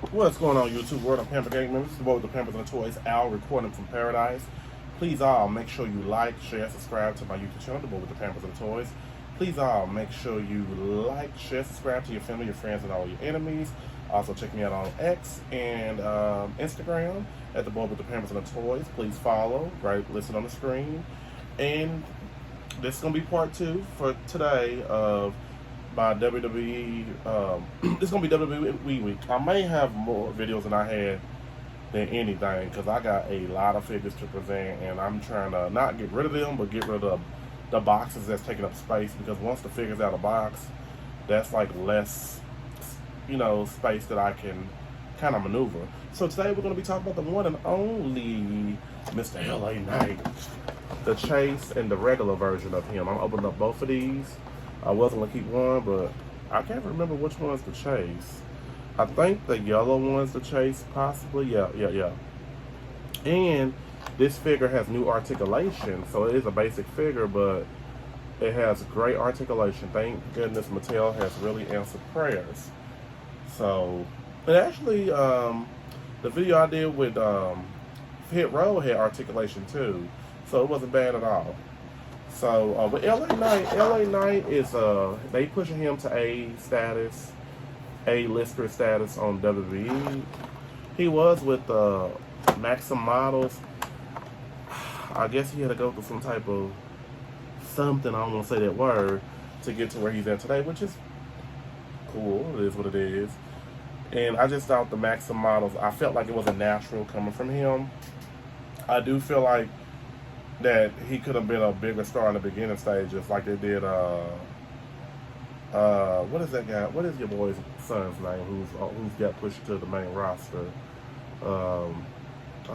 What's going on, YouTube world? I'm Pamper Gang members. This is the boy with the Pampers and the Toys, Al, recording from Paradise. Please all make sure you like, share, subscribe to my YouTube channel, the boy with the Pampers and the Toys. Please all make sure you like, share, subscribe to your family, your friends, and all your enemies. Also check me out on X and Instagram at the boy with the Pampers and the Toys. Please follow, right? Listen on the screen. And this is gonna be part 2 for today of my WWE. It's gonna be WWE week. I may have more videos than I had than anything because I got a lot of figures to present, and I'm trying to not get rid of them, but get rid of the boxes that's taking up space. Because once the figure's out of the box, that's like less, space that I can kind of maneuver. So today we're gonna be talking about the one and only Mr. LA Knight, the Chase and the regular version of him. I'm opening up both of these. I was gonna keep one, but I can't remember which one's the Chase. I think the yellow one's the Chase, possibly. Yeah. And this figure has new articulation, so it is a basic figure, but it has great articulation. Thank goodness Mattel has really answered prayers. So, and actually, the video I did with Hit Row had articulation too, so it wasn't bad at all. So, but LA Knight is, they pushing him to A-lister status on WWE. He was with Maxim Models. I guess he had to go through some type of something, I don't want to say that word, to get to where he's at today, which is cool. It is what it is. And I just thought the Maxim Models, I felt like it was a natural coming from him. I do feel like that he could have been a bigger star in the beginning stages, like they did. What is that guy? What is your boy's son's name? Who's got pushed to the main roster? Oh,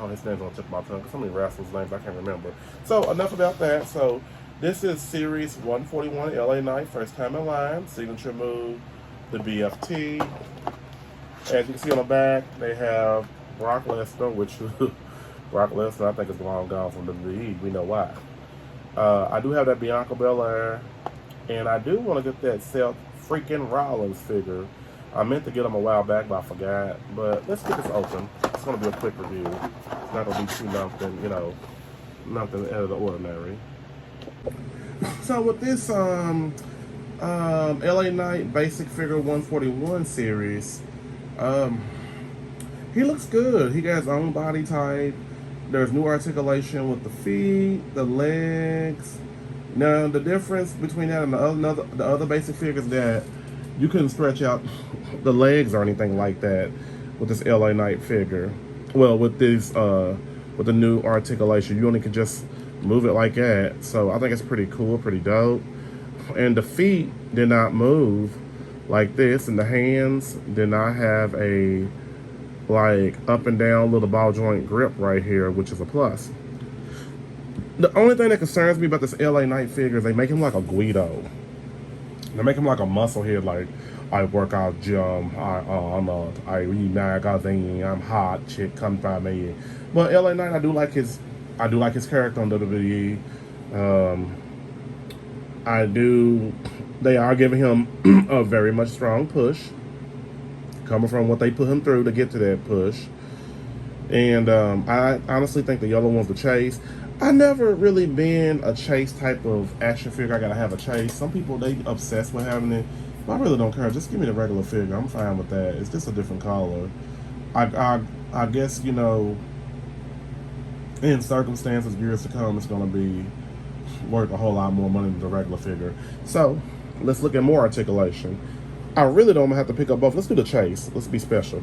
his name's on the tip of my tongue. So many wrestlers' names I can't remember. So enough about that. So this is Series 141, LA Knight, first time in line, signature move, the BFT. As you can see on the back, they have Brock Lesnar, which. Brock Lesnar, I think, is long gone from WWE. We know why. I do have that Bianca Belair, and I do want to get that Seth freaking Rollins figure. I meant to get them a while back, but I forgot. But let's get this open. It's going to be a quick review. It's not going to be too nothing out of the ordinary. So with this LA Knight basic figure 141 series, he looks good. He got his own body type. There's new articulation with the feet, the legs. Now, the difference between that and the other basic figures that you couldn't stretch out the legs or anything like that with this LA Knight figure. Well, with this, with the new articulation, you only can just move it like that. So I think it's pretty cool, pretty dope. And the feet did not move like this, and the hands did not have a like up and down little ball joint grip right here, which is a plus. The only thing that concerns me about this LA Knight figure is they make him like a Guido. They make him like a musclehead, like I work out gym, I read magazine, I'm hot, chick, come by me. But LA Knight, I do like his character on WWE. They are giving him a very much strong push, coming from what they put him through to get to that push. And I honestly think the yellow one's the Chase. I never really been a Chase type of action figure. I gotta have a Chase. Some people, they obsessed with having it. But I really don't care. Just give me the regular figure. I'm fine with that. It's just a different color. I guess, in circumstances, years to come, it's gonna be worth a whole lot more money than the regular figure. So let's look at more articulation. I really don't have to pick up both. Let's do the Chase. Let's be special.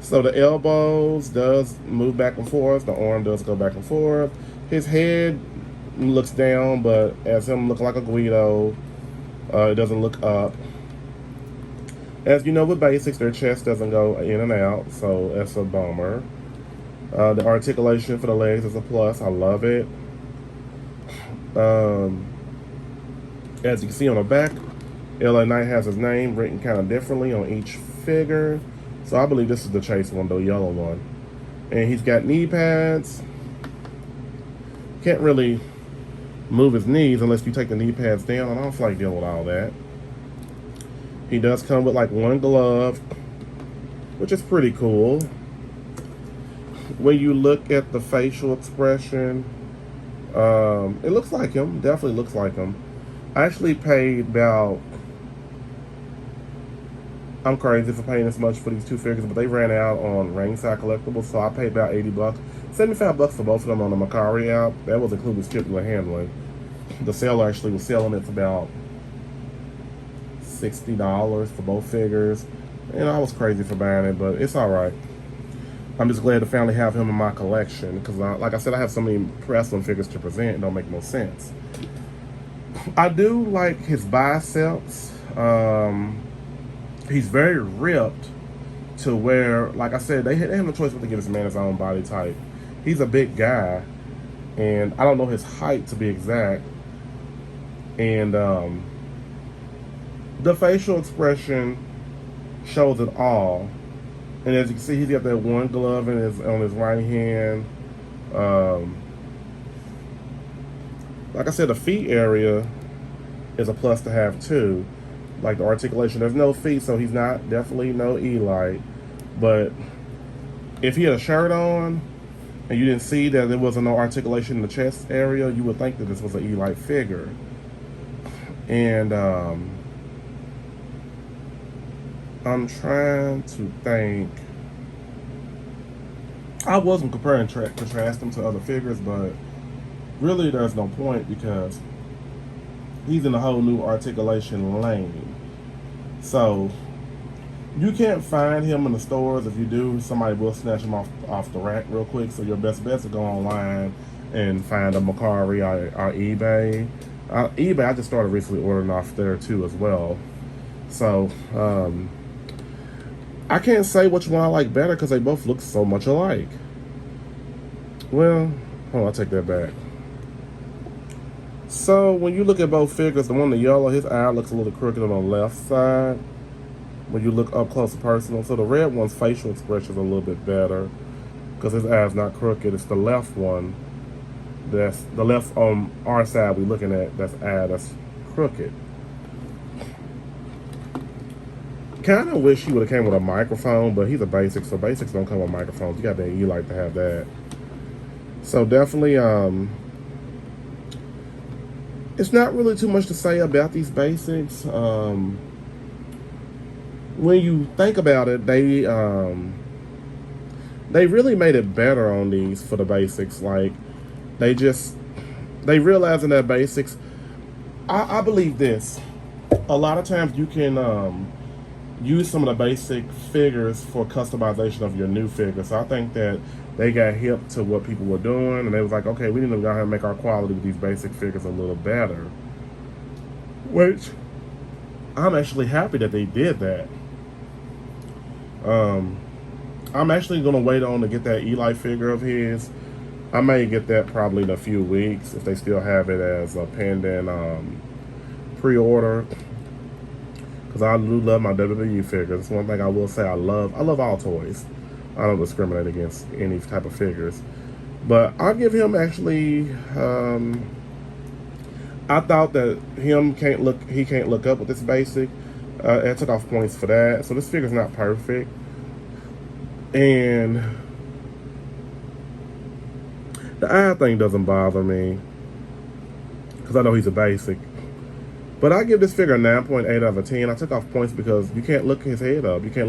So the elbows does move back and forth. The arm does go back and forth. His head looks down, but as him looking like a Guido, it doesn't look up. As you know, with basics, their chest doesn't go in and out, so that's a bummer. The articulation for the legs is a plus. I love it. As you can see on the back, LA Knight has his name written kind of differently on each figure. So I believe this is the Chase one, the yellow one. And he's got knee pads. Can't really move his knees unless you take the knee pads down. I don't feel like dealing with all that. He does come with like one glove. which is pretty cool. When you look at the facial expression, it looks like him. Definitely looks like him. I actually paid about, I'm crazy for paying this much for these two figures, but they ran out on Ringside Collectibles, so I paid about 80 bucks. 75 bucks for both of them on the Macari app. That was including shipping and handling. The seller actually was selling it for about $60 for both figures. And I was crazy for buying it, but it's alright. I'm just glad to finally have him in my collection, because like I said, I have so many wrestling figures to present, it don't make no sense. I do like his biceps. He's very ripped to where, like I said, they have no choice but to give this man his own body type. He's a big guy, and I don't know his height to be exact. And the facial expression shows it all. And as you can see, he's got that one glove on his right hand. Like I said, the feet area is a plus to have too. Like the articulation, there's no feet, so he's not definitely no Eli. But if he had a shirt on and you didn't see that there wasn't no articulation in the chest area, you would think that this was an Eli figure. And I'm trying to think. I wasn't comparing contrast them to other figures, but really there's no point because he's in a whole new articulation lane. So you can't find him in the stores. If you do, somebody will snatch him off the rack real quick. So your best bet is to go online and find a Macari or eBay. eBay, I just started recently ordering off there too as well. So I can't say which one I like better because they both look so much alike. Well, hold on, I'll take that back. So when you look at both figures, the one in the yellow, his eye looks a little crooked on the left side when you look up close and personal. So the red one's facial expression is a little bit better because his eye's not crooked. It's the left one, that's the left on our side we're looking at, that's crooked. Kind of wish he would have came with a microphone, but he's a basic, so basics don't come with microphones. You got that, you like to have that. So definitely, it's not really too much to say about these basics. When you think about it, they really made it better on these for the basics. Like they realize in that basics. I believe this. A lot of times you can use some of the basic figures for customization of your new figure. So I think that they got hip to what people were doing, and they was like, okay, we need to go ahead and make our quality with these basic figures a little better. Which I'm actually happy that they did that. I'm actually gonna wait on to get that Eli figure of his. I may get that probably in a few weeks if they still have it as a pending pre-order. Because I do love my WWE figures. That's one thing I will say. I love all toys. I don't discriminate against any type of figures. But I'll give him actually. I thought that he can't look up with this basic. I took off points for that. So this figure's not perfect. And the eye thing doesn't bother me because I know he's a basic. But I give this figure a 9.8 out of 10. I took off points because you can't look his head up. You can't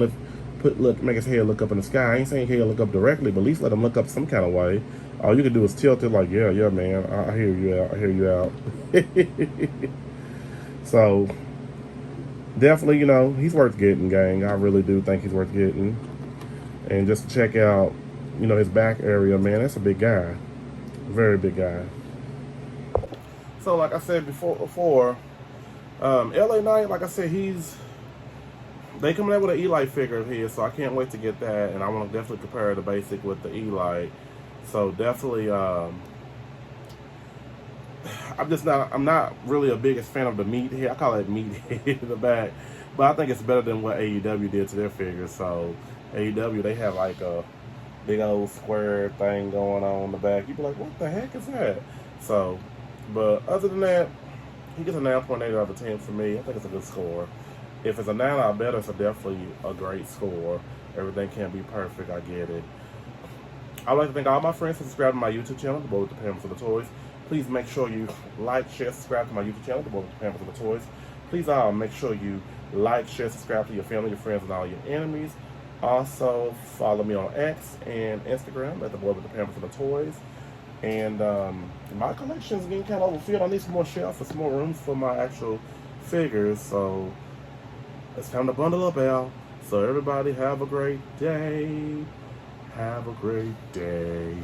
make his head look up in the sky. I ain't saying he can't look up directly, but at least let him look up some kind of way. All you can do is tilt it like, yeah, man, I hear you out. I hear you out. So definitely, he's worth getting, gang. I really do think he's worth getting. And just to check out, his back area, man, that's a big guy. Very big guy. So like I said before, LA Knight, like I said, they coming out with an Eli figure of his, so I can't wait to get that, and I want to definitely compare the basic with the Eli. So definitely, I'm not really a biggest fan of the meathead. I call it meathead in the back, but I think it's better than what AEW did to their figures. So AEW, they have like a big old square thing going on in the back. You be like, what the heck is that? So, but other than that, he gets a 9.8 out of 10 for me. I think it's a good score. If it's a 9 or better, it's definitely a great score. Everything can't be perfect. I get it. I'd like to thank all my friends for subscribing to my YouTube channel, The Boy with the Pampers and the Toys. Please make sure you like, share, subscribe to my YouTube channel, The Boy with the Pampers and the Toys. Please make sure you like, share, subscribe to your family, your friends, and all your enemies. Also, follow me on X and Instagram at The Boy with the Pampers and the Toys. And my collection is getting kind of overfilled. I need some more shelves for some more rooms for my actual figures. So it's time to bundle up, Al. So everybody have a great day. Have a great day.